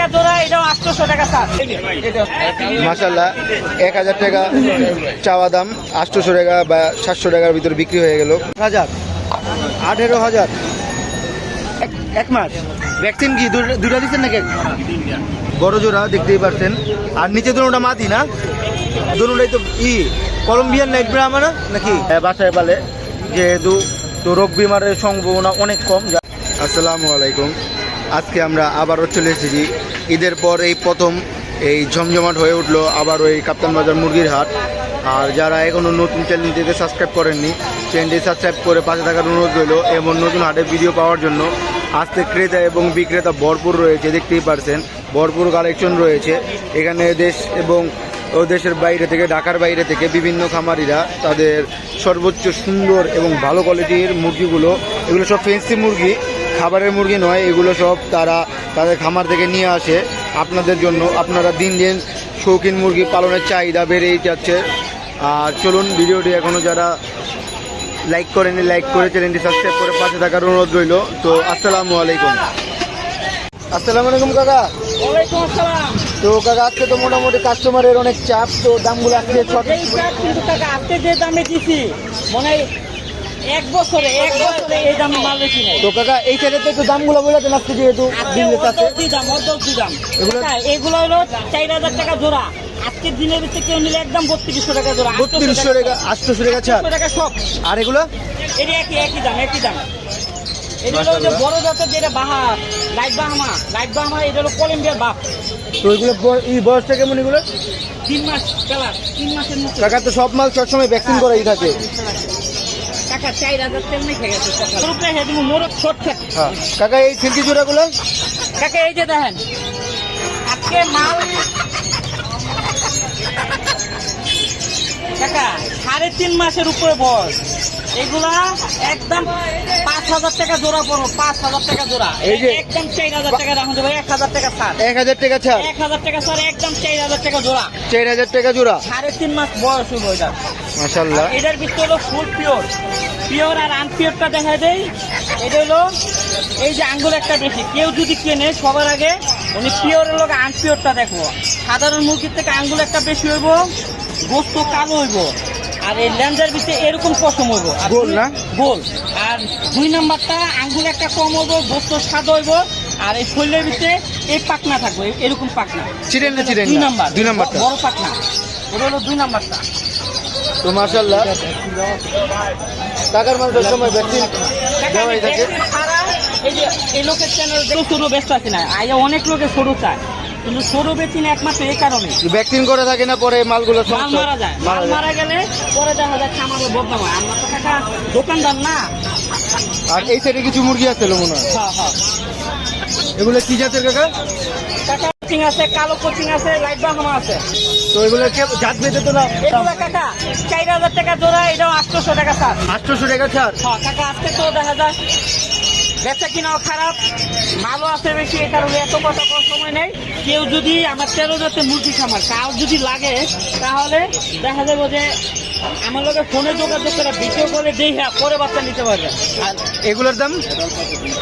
টাকা জোড়া, এটাও 800 টাকা স্যার। মাশাআল্লাহ 1000 টাকা চাওয়া দাম, 800 টাকা বা 700 টাকার ভিতরে বিক্রি হয়ে গেল। 18,000 এক মাস। ভ্যাকসিন কি দুটা দিচ্ছেন নাকি? বড় জোড়া দেখতেই পাচ্ছেন। আর নিচে দুটোটা মাদি না, দুটোটাই তো কলম্বিয়ান নাইট ব্রাহ্মা নাকি বাসায় পালে, যেহেতু তো রোগ বিমারের সম্ভাবনা অনেক কম। আসসালামু আলাইকুম। আজকে আমরা আবারও চলে এসেছি ঈদের পর এই প্রথম এই জমজমাট হয়ে উঠলো আবার ওই কাপ্তান বাজার মুরগির হাট। আর যারা এখনও নতুন চ্যানেলটিতে সাবস্ক্রাইব করেননি, চ্যানেলটি সাবস্ক্রাইব করে পাশে থাকার অনুরোধ রইল। এবং নতুন হাটের ভিডিও পাওয়ার জন্য আজকে ক্রেতা এবং বিক্রেতা ভরপুর রয়েছে, দেখতেই পারছেন ভরপুর কালেকশন রয়েছে এখানে। দেশ এবং ও দেশের বাইরে থেকে, ঢাকার বাইরে থেকে বিভিন্ন খামারিরা তাদের সর্বোচ্চ সুন্দর এবং ভালো কোয়ালিটির মুরগিগুলো, এগুলো সব ফেন্সি মুরগি, খাবারের মুরগি নয়, এগুলো সব তারা তাদের খামার থেকে নিয়ে আসে আপনাদের জন্য। আপনারা দিন দিন শৌখিন মুরগি পালনের চাহিদা বেড়েই যাচ্ছে। আর চলুন, ভিডিওটি এখনও যারা লাইক করেনি লাইক করে চ্যানেলটি সাবস্ক্রাইব করে পাশে থাকার অনুরোধ রইল। তো আসসালামু আলাইকুম। আসসালামু আলাইকুম কাকা। ওয়ালাইকুম আসসালাম। তো কাকা আজকে তো মোটামুটি কাস্টমারের অনেক চাপ, তো দামগুলো আজকে কিন্তু টাকা আজকে যে দামে দিছি মনে হয় এক বছরে এই দামে মাল বেশি নাই। তো কাকা এই সাইডে তো একটু দামগুলো বলে দেন আজকে, যেহেতু এগুলো হলো 4000 টাকা জোড়া। আজকের দিনের ভিতরে কেউ নিলে একদম 3200 টাকা জোড়া, 3200 টাকা, 800 টাকা ছাড়। সব। আর এগুলো এটা একই দাম। এটা হলো যে বড় জাতের, যেটা লাইট বাহামা, এটা হলো কলম্বিয়ার বাপ। তো এগুলো বয়সটা কেমন এগুলো? 3 মাস কালার, 3 মাসের মধ্যে। কাকা তো সব মাল সবসময় ভ্যাকসিন করাই থাকে। কাকা 4000 তেল নেই খেয়ে গেছে হ্যাঁ কাকা, এই সিল্কি জোড়াগুলো কাকা এই যে দেখেন আজকে মাল কাকা 3.5 মাসের উপরে বয়স। এগুলা একদম 5000 টাকা জোড়া পড়ো, 5000 টাকা জোড়া। এই যে একদম 4000 টাকা রাখুন ভাই, 1000 টাকা ছাড়। 1000 টাকা ছাড়, 1000 টাকা ছাড়, একদম 4000 টাকা জোড়া। 4000 টাকা জোড়া, 3.5 মাস বয়স হইব এটা। মাশাআল্লাহ। এটার ভিতরে হলো ফুল পিওর আর আনপিওরটা দেখা দেয়। এটা হলো এই যে আঙ্গুল একটা বেশি, কেউ যদি কেনে সবার আগে উনি পিওরের লোক আনপিওরটা দেখবো। সাধারণ মুরগির থেকে আঙ্গুল একটা বেশি হইব, গোস্ত কালো হইব, আর এই ল্যান্ডার ভিতরে এরকম পশম হইব গোল না, গোল। আর 2 নাম্বারটা আঙ্গুল একটা কম হইব, গোস্ত সাদা হইব, আর এই শরীরের ভিতরে এই পাকনা থাকবে, এরকম পাকনা। চিরেন 2 নাম্বারটা বড় পাকনা, এটা হলো 2 নাম্বারটা। তো মাশাআল্লাহ টাকার মাল সময় ভ্যাকসিন দেওয়াই থাকে। এই যে এই লোকের চ্যানেল ছোটো ব্যস্ত আছে না, আগে অনেক লোকে ছোটো চায়, কিন্তু ছোটো বেশি না একমাত্র এই কারণে ভ্যাকসিন করে থাকে না, পরে মালগুলো মাল মারা যায়। মারা গেলে পরে দেখা যায় খামারে বদনাম হয়। আমরা তো টাকা দোকানদার না। আর এই সাইডে কিছু মুরগি আছে মনে হয়। হ্যাঁ এগুলো কি জাতের কাকা? কাকা কোচিং আছে, কালো কোচিং আছে, লাইট বাহামা আছে। তো এগুলো জাত বেঁধে তো না? এগুলো কাকা 4000 টাকা জোড়া, এটাও 800 টাকা ছাড়। 800 টাকা ছাড়। হ্যাঁ কাকা, আজকে তো দেখা যায় বেচা কিনাও খারাপ, মালও আছে বেশি, এই কারণে এত কথা করার সময় নেই। কেউ যদি আমার 13 জাতের মুরগি খামার কাউ যদি লাগে, তাহলে দেখা যাবে যে আমার লোকে ফোনে যোগাযোগ করে ভিডিও করে দেখে পরে বাচ্চা নিতে পারবে। আর এগুলোর দাম?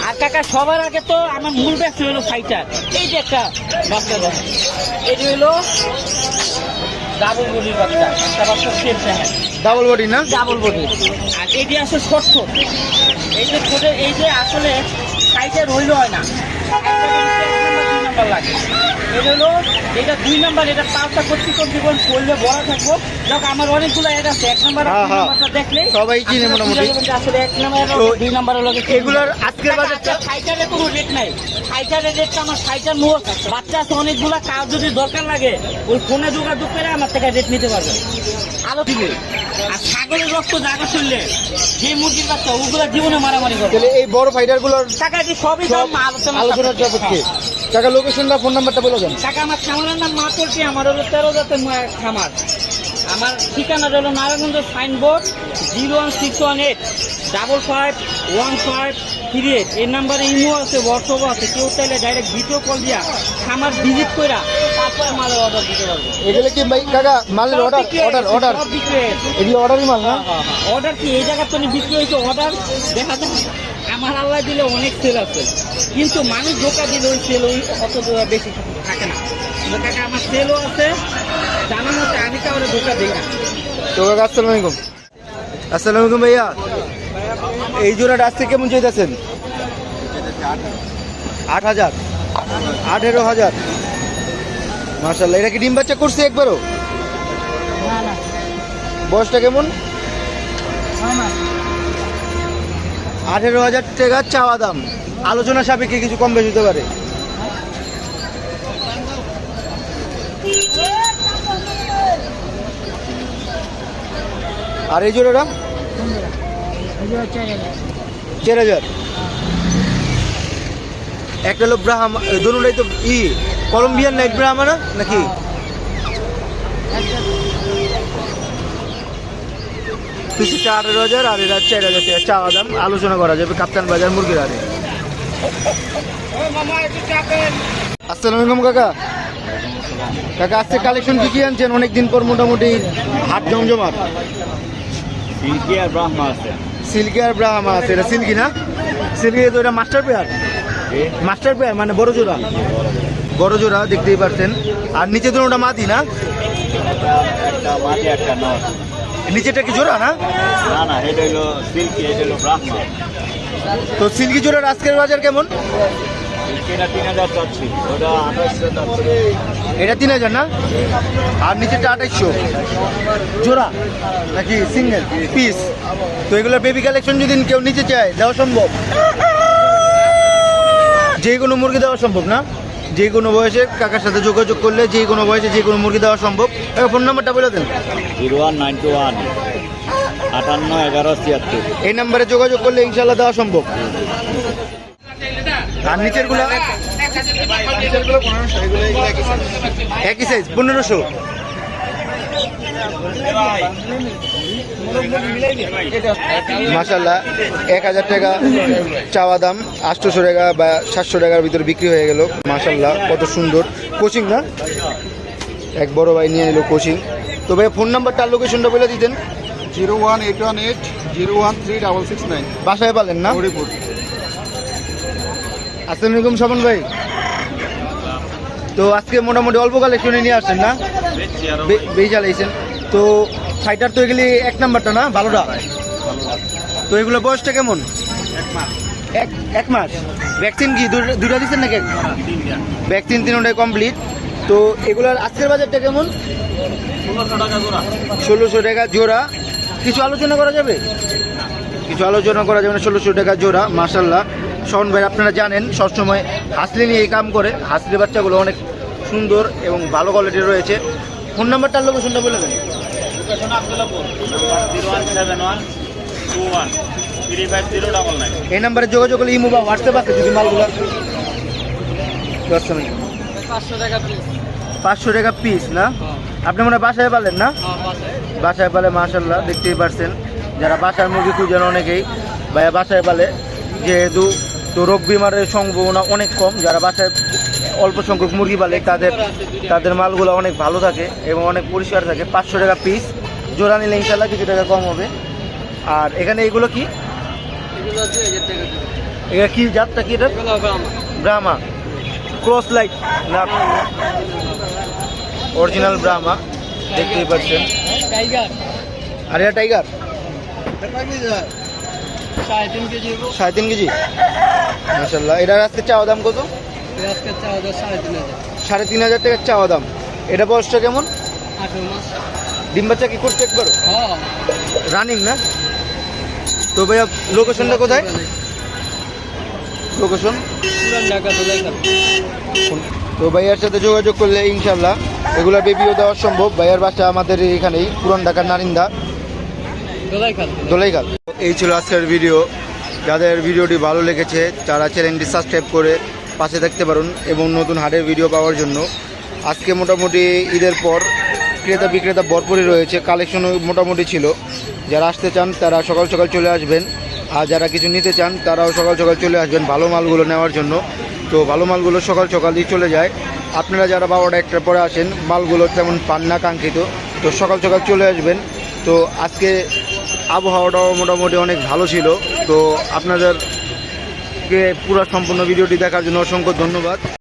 আর কাকা সবার আগে তো আমার মূল ব্যবসা হলো ফাইটার। এই যে একটা বাচ্চা দেখেন, এটি হলো ডাবল বডির বাচ্চা, একটা বাচ্চা সেম দেখেন, ডাবল বডি না? Double body. আর এটি আছে ছোট, এই যে ছোট, এই যে আসলে সাইজে রইল হয় না, 2 নাম্বার লাগে। এটা হলো এটা 2 নাম্বার, এটা পাঁচটা করছি জীবন করলে বড় থাকবো। যাক আমার অনেকগুলো অ্যাড আছে, 1 নাম্বার 2 নাম্বারটা দেখলে সবাই চিনে মোটামুটি। আসলে 1 নাম্বার 2 নাম্বারের লগে এগুলোর আজকের বাজারটা ফাইটারে কোনো রেট নাই। ফাইটারের রেটটা আমার ফাইটার মোট বাচ্চা আছে অনেকগুলা, কার যদি দরকার লাগে ওই ফোনে যোগাযোগ করে আমার থেকে রেট নিতে পারবে, আলো দিবে। আর ছাগলের রক্ত জায়গা চললে যে মুরগির বাচ্চা ওগুলা জীবনে মারামারি করবে। তাহলে এই বড় ফাইটারগুলোর টাকা দিয়ে সবই দাম আলোচনার সাপেক্ষে টাকা লোকেশনটা, ফোন নাম্বারটা বলে দেন। টাকা আমার খামারের নাম মাতলটি, আমার হলো 13 জাতের খামার। আমার ঠিকানা হলো নারায়ণগঞ্জ সাইনবোর্ড 01618 551538। এই নাম্বারে ইমো আছে, হোয়াটসঅ্যাপ আছে। কেউ চাইলে ডাইরেক্ট ভিডিও কল দিয়া খামার ভিজিট করে তারপরে মালের অর্ডার দিতে পারবে। এগুলো কি ভাই কাকা মালের অর্ডার? সব বিক্রি হয়েছে। এগুলো অর্ডারই মাল না? অর্ডার কি এই জায়গা তো বিক্রি হয়েছে, অর্ডার দেখা যায় আমার আল্লাহ দিলে অনেক সেল আছে, কিন্তু মানুষ ধোকা দিলে ওই সেল ওই অত বেশি থাকে না। তো কাকা আমার সেলও আছে, জানা মতে আমি কাউরে ধোকা দিই না। তো কাকা আসসালামু আলাইকুম। আসসালামু আলাইকুম ভাইয়া, এই জোড়াটা আজকে কেমন চাইতেছেন? 8,000, 18,000। মাশাআল্লাহ, এটা কি ডিম বাচ্চা করছে একবারও? না না, বয়সটা কেমন? 18,000 টাকা চাওয়া দাম, আলোচনা সাপেক্ষে কিছু কম বেশি হতে পারে। আর এই জোড়াটা 4,000। একটা হলো ব্রাহ্মা, দুটোটাই তো কলম্বিয়ান নাইট ব্রাহ্মা না নাকি? কিছুটা 18,000 আর এরা 4,000 টাকা চাওয়া দাম, আলোচনা করা যাবে কাপ্তান বাজার মুরগির হাটে। আসসালামু আলাইকুম কাকা। কাকা আজকে কালেকশন কি কি আনছেন? অনেকদিন পর মোটামুটি হাট জমজমাট। সিল্কি আর ব্রাহ্মা আছে। সিল্কি আর ব্রাহ্মা আছে। এটা সিল্কি না? সিল্কি তো এটা মাস্টার পেয়ার, মাস্টার পেয়ার মানে বড় জোড়া, বড় জোড়া দেখতেই পাচ্ছেন। আর নিচে তো ওটা মাদি না? একটা মাটি একটা নর। নিচেটা কি জোড়া না? না না, এটা হলো সিল্কি, এটা হলো ব্রাহ্মা। তো সিল্কি জোড়ার আজকের বাজার কেমন? সিল্কিটা 3,000 চাচ্ছি, ওটা 2800 চাচ্ছি। এটা 3,000 না? আর নিচেটা 2800 জোড়া নাকি সিঙ্গেল পিস? তো এগুলো বেবি কালেকশন যদি কেউ নিতে চায় দেওয়া সম্ভব? যে কোনো মুরগি দেওয়া সম্ভব না? যে কোনো বয়সে কাকার সাথে যোগাযোগ করলে যে কোনো বয়সে যে কোনো মুরগি দেওয়া সম্ভব। ফোন নাম্বারটা বলে দেন। 01921 58 11 76। এই নাম্বারে যোগাযোগ করলে ইনশাল্লাহ দেওয়া সম্ভব। আর নিচের গুলো একই সাইজ 1500। মাশাল্লাহ, 1,000 টাকা চাওয়া দাম, 800 টাকা বা 700 টাকার ভিতরে বিক্রি হয়ে গেল। মাশাল্লাহ, কত সুন্দর কোচিং না? এক বড় ভাই নিয়ে নিল কোচিং। তো ভাই ফোন নাম্বারটা আর লোকেশনটা বলে দিতেন। 01818 013 বাসায় পালেন না? হরিপুর। আসসালামু আলাইকুম স্বপন ভাই। তো আজকে মোটামুটি অল্প কালেকশনে নিয়ে আসছেন না? বেশি চালাইছেন। তো ফাইটার তো এগুলি 1 নাম্বারটা না, ভালোটা। তো এগুলো বয়সটা কেমন? এক মাস। ভ্যাকসিন কি দুটা দিচ্ছেন নাকি? ভ্যাকসিন 3টাই কমপ্লিট। তো এগুলোর আজকের বাজারটা কেমন? 1600 টাকা জোড়া। কিছু আলোচনা করা যাবে? কিছু আলোচনা করা যাবে না। 1600 টাকা জোড়া। মাশাল্লাহ, শোন ভাই আপনারা জানেন সবসময় হাসলি নিয়ে এই কাম করে। হাসলি বাচ্চাগুলো অনেক সুন্দর এবং ভালো কোয়ালিটির রয়েছে। ফোন নাম্বারটা আর লোকেশনটা বলে দেন। 01721 এই নাম্বারে যোগাযোগ করলে ইমো বা হোয়াটসঅ্যাপ আছে যদি মালগুলো। 500 টাকা পিস। 500 টাকা পিস না? আপনি মনে হয় বাসায় পালেন না? বাসায় পালে মাশাল্লাহ, দেখতেই পারছেন। যারা বাসার মুরগি খুঁজেন অনেকেই ভাইয়া বাসায় পালে, যেহেতু তো রোগ বিমারের সম্ভাবনা অনেক কম। যারা বাসায় অল্প সংখ্যক মুরগি পালে তাদের মালগুলো অনেক ভালো থাকে এবং অনেক পরিষ্কার থাকে। 500 টাকা পিস জোড়া নিলে ইনশাল্লাহ কিছু টাকা কম হবে। আর এখানে এগুলো কি? এটা কি জাতটা কি? এটা ব্রাহ্মা ক্রস লাইট না অরিজিনাল ব্রাহ্মা, দেখতেই পাচ্ছেন। টাইগার আর এটা টাইগার 3.5 কেজি। 3.5 কেজি। মাশাল্লাহ, এটার আজকে চাওয়া দাম কত? আজকে চাওয়া 3,500। 3,500 টাকার চাওয়া দাম। এটা বয়সটা কেমন? 18 মাস। ডিম বাচ্চা কি করছে একবারও? হ্যাঁ, রানিং না? তো ভাইয়া লোকেশনটা কোথায়? লোকেশন পুরান ঢাকা দোলাইখাল। তো ভাইয়ার সাথে যোগাযোগ করলে ইনশাল্লাহ এগুলো বেবিও দেওয়া সম্ভব। ভাইয়ার বাসা আমাদের এখানেই, পুরান ঢাকার নারিন্দা দোলাইখাল। এই ছিল আজকের ভিডিও। যাদের ভিডিওটি ভালো লেগেছে তারা চ্যানেলটি সাবস্ক্রাইব করে পাশে থাকতে পারুন এবং নতুন হাটের ভিডিও পাওয়ার জন্য। আজকে মোটামুটি ঈদের পর ক্রেতা বিক্রেতা ভরপুরই রয়েছে, কালেকশনও মোটামুটি ছিল। যারা আসতে চান তারা সকাল সকাল চলে আসবেন, আর যারা কিছু নিতে চান তারাও সকাল সকাল চলে আসবেন ভালো মালগুলো নেওয়ার জন্য। তো ভালো মালগুলো সকাল সকালই চলে যায়। আপনারা যারা 12টা 1টার পরে আসেন মালগুলো তেমন পান না কাঙ্ক্ষিত, তো সকাল সকাল চলে আসবেন। তো আজকে আবহাওয়াটাও মোটামুটি অনেক ভালো ছিল। তো আপনাদের আজকে পুরো সম্পূর্ণ ভিডিওটি দেখার জন্য অসংখ্য ধন্যবাদ।